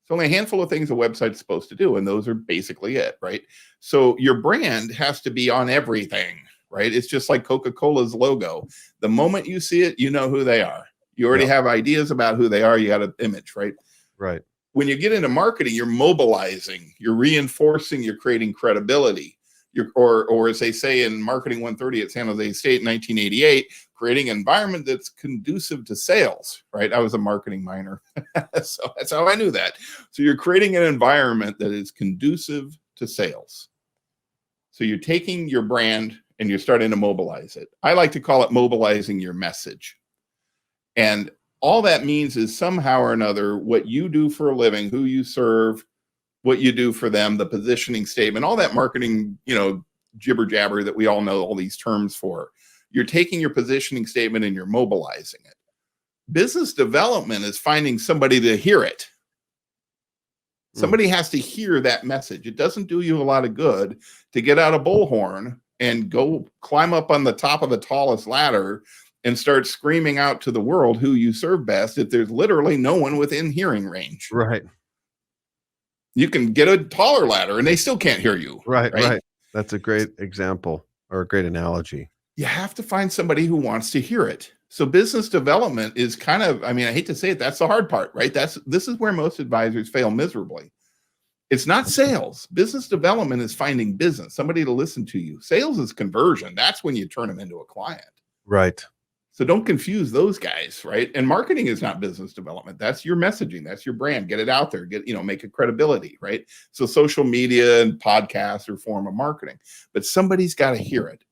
It's only a handful of things a website's supposed to do, and those are basically it, right? So your brand has to be on everything, right? It's just like Coca-Cola's logo. The moment you see it, you know who they are. You already have ideas about who they are. You got an image, right? Right. When you get into marketing, you're mobilizing, you're reinforcing, you're creating credibility. Or as they say in Marketing 130 at San Jose State in 1988, creating an environment that's conducive to sales, right? I was a marketing minor, so that's how I knew that. So you're creating an environment that is conducive to sales. So you're taking your brand and you're starting to mobilize it. I like to call it mobilizing your message. And all that means is somehow or another, what you do for a living, who you serve, what you do for them, the positioning statement, all that marketing, jibber jabber that we all know all these terms for. You're taking your positioning statement and you're mobilizing it. Business development is finding somebody to hear it. Somebody has to hear that message. It doesn't do you a lot of good to get out a bullhorn and go climb up on the top of the tallest ladder and start screaming out to the world who you serve best if there's literally no one within hearing range. Right. You can get a taller ladder and they still can't hear you. Right. That's a great example or a great analogy. You have to find somebody who wants to hear it. So business development is kind of, I hate to say it, that's the hard part, right? This is where most advisors fail miserably. It's not sales. Business development is finding business, somebody to listen to you. Sales is conversion. That's when you turn them into a client. Right. So don't confuse those guys, right? And marketing is not business development. That's your messaging. That's your brand. Get it out there. Make a credibility, right? So social media and podcasts are a form of marketing, but somebody's got to hear it.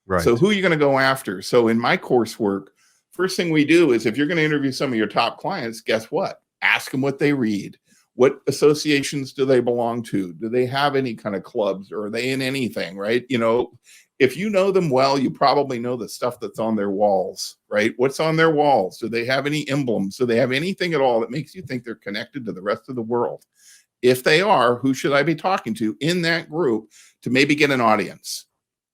Right. So who are you going to go after? So in my coursework first thing we do is if you're going to interview some of your top clients, guess what? Ask them what they read. What associations do they belong to? Do they have any kind of clubs, or are they in anything, right? If you know them well, you probably know the stuff that's on their walls, right? What's on their walls? Do they have any emblems? Do they have anything at all that makes you think they're connected to the rest of the world? If they are, who should I be talking to in that group to maybe get an audience?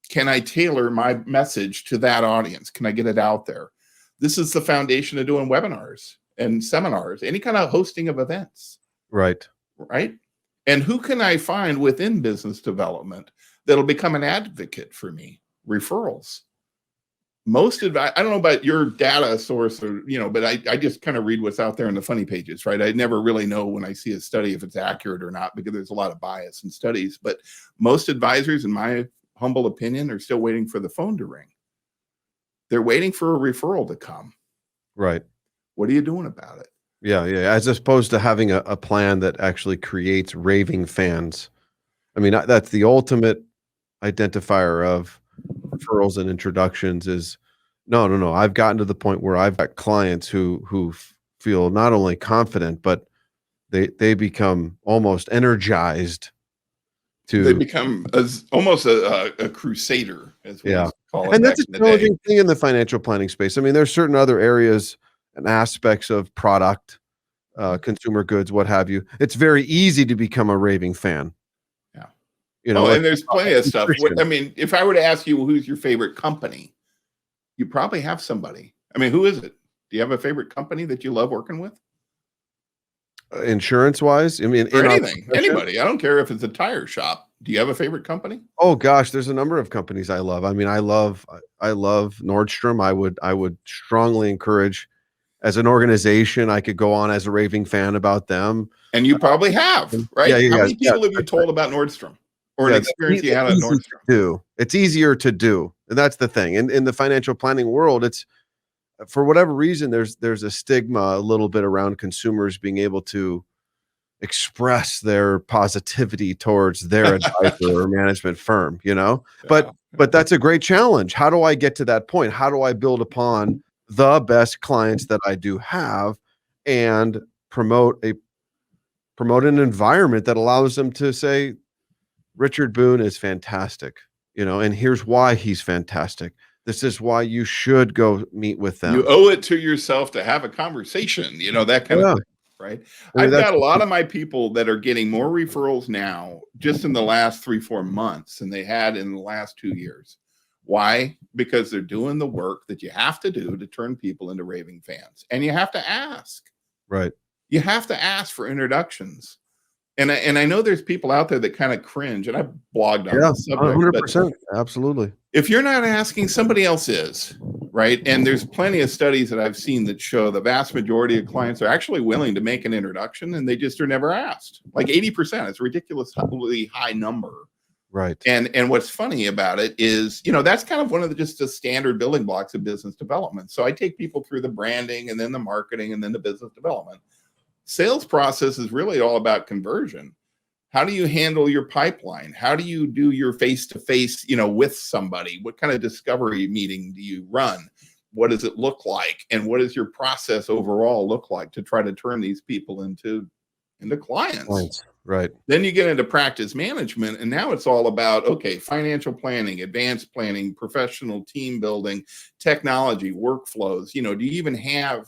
Can I tailor my message to that audience? Can I get it out there? This is the foundation of doing webinars and seminars, any kind of hosting of events. Right. Right. And who can I find within business development that'll become an advocate for me? Referrals. Most advice, I don't know about your data source, or, but I just kind of read what's out there in the funny pages, right? I never really know when I see a study if it's accurate or not, because there's a lot of bias in studies. But most advisors, in my humble opinion, are still waiting for the phone to ring. They're waiting for a referral to come. Right. What are you doing about it? Yeah. As opposed to having a plan that actually creates raving fans. I mean, that's the ultimate identifier of referrals and introductions is no. I've gotten to the point where I've got clients who feel not only confident, but they become almost energized They to, become almost a crusader, as we used to call it. and back that's a in the day. challenging thing in the financial planning space. I mean, there's certain other areas and aspects of product, consumer goods, what have you. It's very easy to become a raving fan. Yeah. And there's plenty of stuff. I mean, if I were to ask you who's your favorite company, you probably have somebody. I mean, who is it? Do you have a favorite company that you love working with? Insurance wise, I mean, Or anything, anybody. I don't care if it's a tire shop. Do you have a favorite company? Oh gosh, there's a number of companies I love. I mean, I love Nordstrom. I would strongly encourage, as an organization, I could go on as a raving fan about them. And you probably have, right? How many people have you told about Nordstrom, or an experience you had at Nordstrom? It's easier to do, and that's the thing. In the financial planning world, it's, for whatever reason, there's a stigma a little bit around consumers being able to express their positivity towards their advisor or management firm, but that's a great challenge. How do I get to that point? How do I build upon the best clients that I do have and promote an environment that allows them to say, Richard Boone is fantastic, and here's why he's fantastic. This is why you should go meet with them. You owe it to yourself to have a conversation, that kind of thing, right? I mean, I've got a lot of my people that are getting more referrals now just in the last 3-4 months than they had in the last 2 years. Why? Because they're doing the work that you have to do to turn people into raving fans. And you have to ask. Right. You have to ask for introductions. And I know there's people out there that kind of cringe, and I've blogged on this subject. 100%. Absolutely. If you're not asking, somebody else is, right? And there's plenty of studies that I've seen that show the vast majority of clients are actually willing to make an introduction, and they just are never asked. Like 80%. It's a ridiculously high number. Right. And what's funny about it is, that's kind of one of just the standard building blocks of business development. So I take people through the branding, and then the marketing, and then the business development. Sales process is really all about conversion. How do you handle your pipeline? How do you do your face-to-face, with somebody? What kind of discovery meeting do you run? What does it look like? And what does your process overall look like to try to turn these people into clients? Right. Then you get into practice management, and now it's all about, okay, financial planning, advanced planning, professional team building, technology, workflows. Do you even have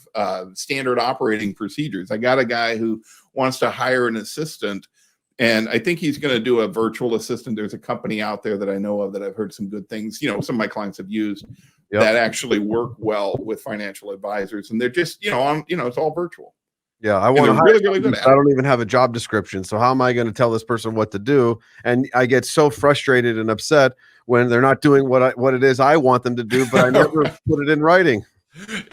standard operating procedures? I got a guy who wants to hire an assistant, and I think he's going to do a virtual assistant. There's a company out there that I know of that I've heard some good things, some of my clients have used that actually work well with financial advisors, and they're just, it's all virtual. Yeah, I want to hire really good at it. I don't even have a job description. So how am I going to tell this person what to do? And I get so frustrated and upset when they're not doing what it is I want them to do, but I never put it in writing.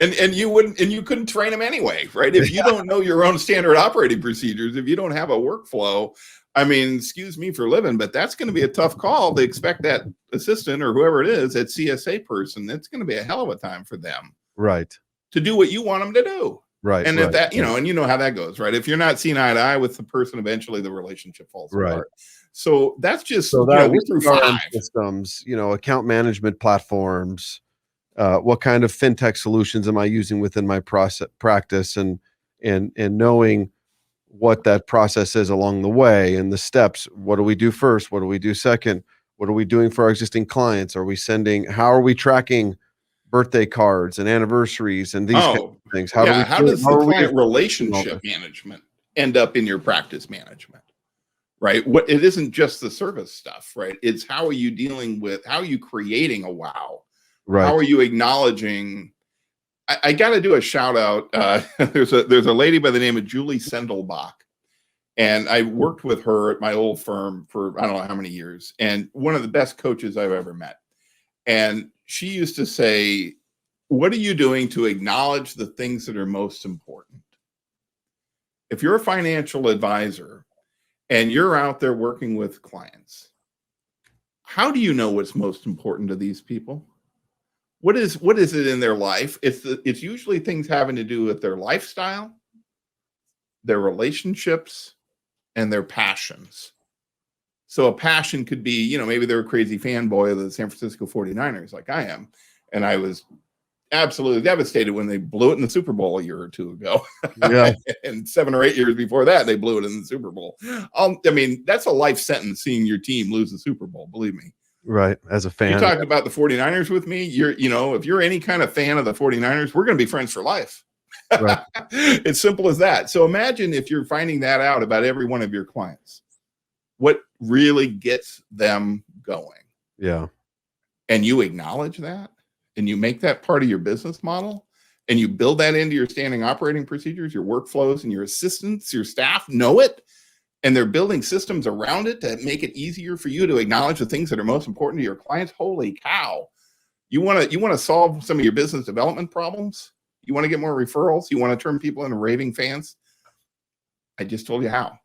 And you couldn't train them anyway, right? If you don't know your own standard operating procedures, if you don't have a workflow, I mean, excuse me for living, but that's going to be a tough call to expect that assistant or whoever it is, that CSA person. That's going to be a hell of a time for them, right, to do what you want them to do. Right. And if that, and you know how that goes, right? If you're not seeing eye to eye with the person, eventually the relationship falls apart. So that's just, we're through 5 systems, account management platforms, What kind of fintech solutions am I using within my practice, and knowing what that process is along the way and the steps. What do we do first? What do we do second? What are we doing for our existing clients? How are we tracking birthday cards and anniversaries and these kind Oh, of things? yeah. How does How the are we client doing all relationship this? management end up in your practice management? Right. What it isn't just the service stuff, right? It's how are you dealing with how are you creating a wow? How Right. are you acknowledging? I got to do a shout out. There's a lady by the name of Julie Sendelbach, and I worked with her at my old firm for I don't know how many years, and one of the best coaches I've ever met. And she used to say, "What are you doing to acknowledge the things that are most important?" If you're a financial advisor and you're out there working with clients, how do you know what's most important to these people? What is it in their life? It's usually things having to do with their lifestyle, their relationships, and their passions. So a passion could be, maybe they're a crazy fanboy of the San Francisco 49ers like I am. And I was absolutely devastated when they blew it in the Super Bowl a year or two ago. Yeah. And 7 or 8 years before that, they blew it in the Super Bowl. I mean, that's a life sentence seeing your team lose the Super Bowl, believe me. Right. As a You fan. talked about the 49ers with me. If you're any kind of fan of the 49ers, we're going to be friends for life. Right. It's simple as that. So imagine if you're finding that out about every one of your clients, what really gets them going. Yeah. And you acknowledge that and you make that part of your business model and you build that into your standing operating procedures, your workflows, and your assistants, your staff know it. And they're building systems around it to make it easier for you to acknowledge the things that are most important to your clients. Holy cow. You want to solve some of your business development problems? You want to get more referrals? You want to turn people into raving fans? I just told you how.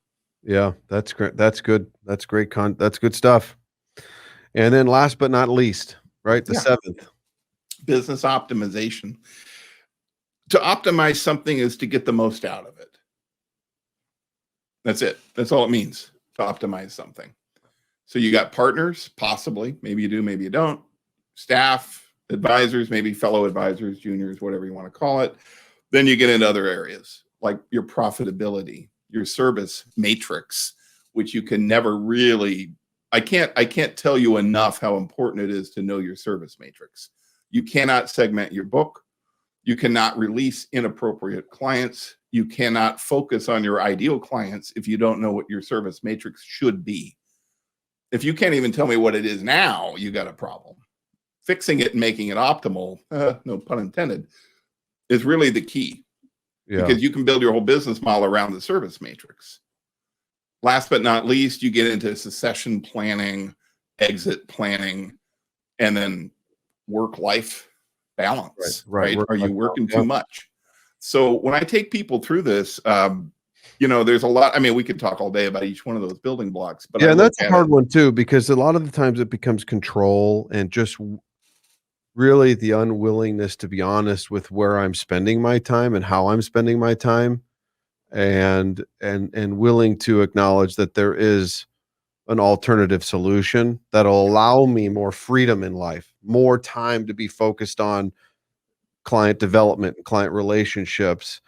Yeah. That's great. That's good. That's great. That's good stuff. And then last but not least, right? The Yeah. seventh. Business optimization. To optimize something is to get the most out of it. That's it. That's all it means to optimize something. So you got partners, possibly. Maybe you do, maybe you don't. Staff, advisors, maybe fellow advisors, juniors, whatever you want to call it. Then you get into other areas like your profitability, your service matrix, which you can never really. I can't tell you enough how important it is to know your service matrix. You cannot segment your book. You cannot release inappropriate clients. You cannot focus on your ideal clients if you don't know what your service matrix should be. If you can't even tell me what it is now, you got a problem. Fixing it and making it optimal, no pun intended, is really the key. Yeah. Because you can build your whole business model around the service matrix. Last but not least, you get into succession planning, exit planning, and then work-life balance, right? Are you working too much? So when I take people through this, there's a lot. I mean, we could talk all day about each one of those building blocks, but Yeah, and that's a hard one too, because a lot of the times it becomes control and just really the unwillingness to be honest with where I'm spending my time and how I'm spending my time, and willing to acknowledge that there is an alternative solution that'll allow me more freedom in life, more time to be focused on client development, client relationships,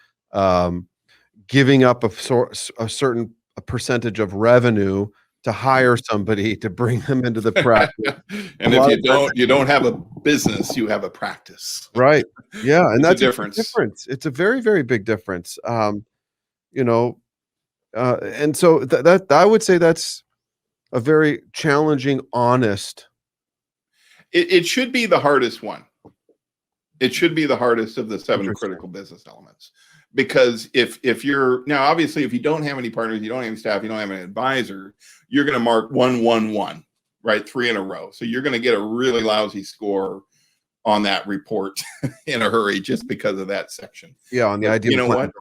giving up a certain percentage of revenue to hire somebody to bring them into the practice. And if you don't have a business, you have a practice. Right. Yeah. And that's a a difference. big difference. It's a very, very big difference. You know, and so that I would say that's a very challenging, honest. It should be the hardest one. It should be the hardest of the 7 critical business elements. Because if you're now, obviously, if you don't have any partners, you don't have any staff, you don't have an advisor, you're going to mark 1, 1, 1, right? 3 in a row. So you're going to get a really lousy score on that report in a hurry just because of that section. Yeah, on the ideal. You know what?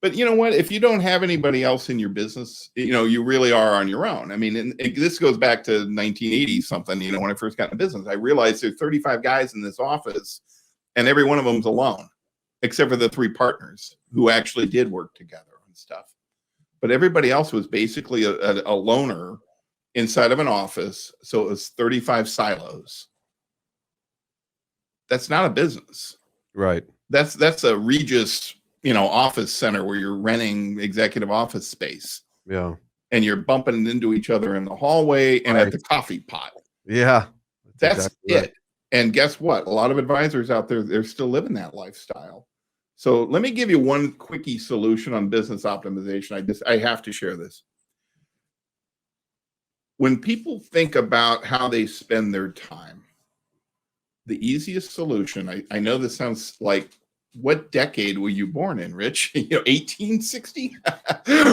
But you know what? If you don't have anybody else in your business, you really are on your own. I mean, and this goes back to 1980 something. When I first got into business, I realized there's 35 guys in this office, and every one of them's alone, except for the 3 partners who actually did work together and stuff. But everybody else was basically a loner inside of an office. So it was 35 silos. that's not a business. Right. That's a Regis, office center where you're renting executive office space Yeah. and you're bumping into each other in the hallway and at Right. the coffee pot. Yeah. That's exactly right. it. And guess what? A lot of advisors out there, they're still living that lifestyle. So let me give you one quickie solution on business optimization. I have to share this. When people think about how they spend their time, the easiest solution, I know this sounds like, what decade were you born in, Rich? 1860?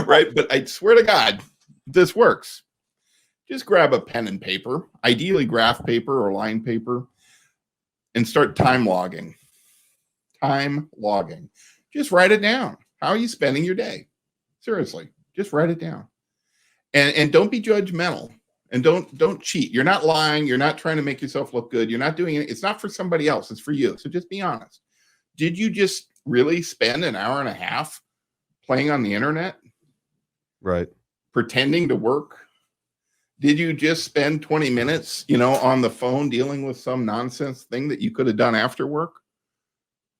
Right? But I swear to God, this works. Just grab a pen and paper, ideally graph paper or line paper, and start time logging. Time logging. Just write it down. How are you spending your day? Seriously, just write it down. And don't be judgmental. And don't cheat. You're not lying. You're not trying to make yourself look good. You're not doing it. It's not for somebody else. It's for you. So just be honest. Did you just really spend an hour and a half playing on the internet? Right. Pretending to work? Did you just spend 20 minutes, on the phone dealing with some nonsense thing that you could have done after work?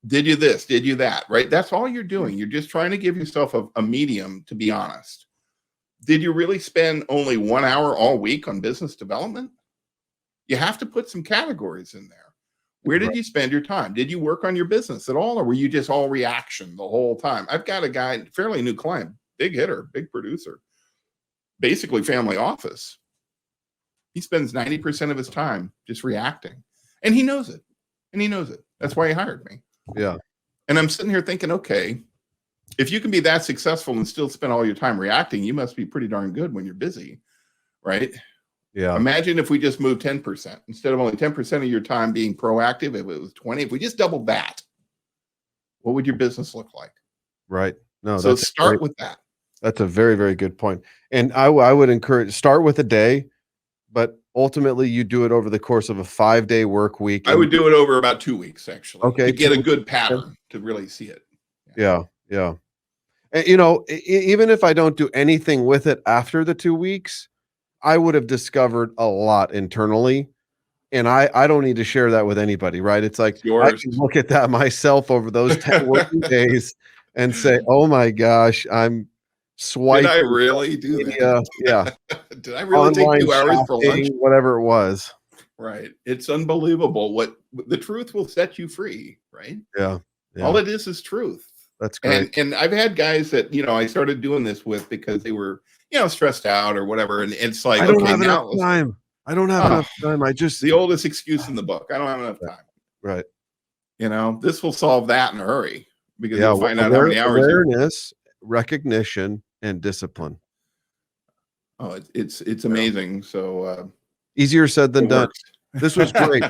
Did you this? Did you that? Right? That's all you're doing. You're just trying to give yourself a medium to be honest. Did you really spend only 1 hour all week on business development? You have to put some categories in there. Where did you spend your time? Did you work on your business at all, or were you just all reaction the whole time? I've got a guy, fairly new client, big hitter, big producer, basically family office. He spends 90% of his time just reacting, and he knows it. That's why he hired me. Yeah. And I'm sitting here thinking, okay, if you can be that successful and still spend all your time reacting, you must be pretty darn good when you're busy, right? Yeah. Imagine if we just moved 10%, instead of only 10% of your time being proactive, if it was 20, if we just doubled that, what would your business look like? Right. No, so start with that. That's a very, very good point. And I would encourage, start with a day, but ultimately you do it over the course of a 5-day work week. I would do it over about 2 weeks, actually, Okay, to get a good pattern to really see it. Yeah. Yeah. And, even if I don't do anything with it after the 2 weeks, I would have discovered a lot internally, and I don't need to share that with anybody, right? It's like, I can look at that myself over those 10 working days and say, oh my gosh, I'm swiping. Did I really do that? Yeah. Did I really take 2 hours for lunch? Whatever it was. Right. It's unbelievable what the truth will set you free, right? Yeah. All it is truth. That's great. And I've had guys that, I started doing this with because they were, stressed out or whatever. And it's like, I don't have enough time. I don't have enough time. The oldest excuse in the book. I don't have enough time. Right. This will solve that in a hurry because you'll find out how many hours. Awareness, recognition, and discipline. Oh, it's amazing. So easier said than done. This was great.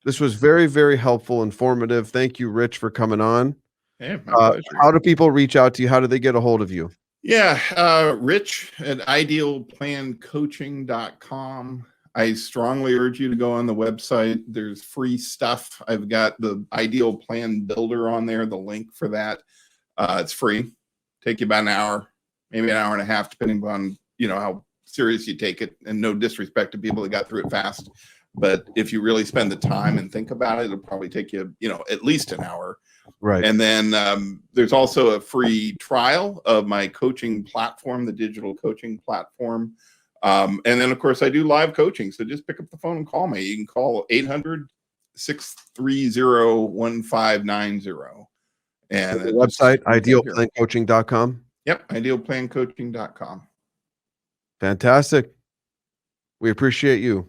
This was very, very helpful, informative. Thank you, Rich, for coming on. Yeah, my pleasure. How do people reach out to you? How do they get a hold of you? Yeah, Rich at idealplancoaching.com. I strongly urge you to go on the website. There's free stuff. I've got the Ideal Plan Builder on there, the link for that. It's free. Take you about an hour, maybe an hour and a half, depending on, how serious you take it. And no disrespect to people that got through it fast. But if you really spend the time and think about it, it'll probably take you, at least an hour. Right. And then there's also a free trial of my coaching platform, the digital coaching platform. And then, of course, I do live coaching. So just pick up the phone and call me. You can call 800-630-1590. And the website, idealplancoaching.com. Yep, idealplancoaching.com. Fantastic. We appreciate you.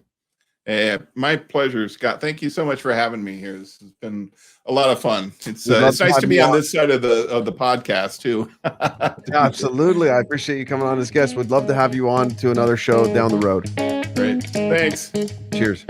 My pleasure, Scott. Thank you so much for having me here. This has been a lot of fun. It's nice to be on this side of the podcast too. Absolutely. I appreciate you coming on as guest. Would love to have you on to another show down the road. Great. Thanks. Cheers.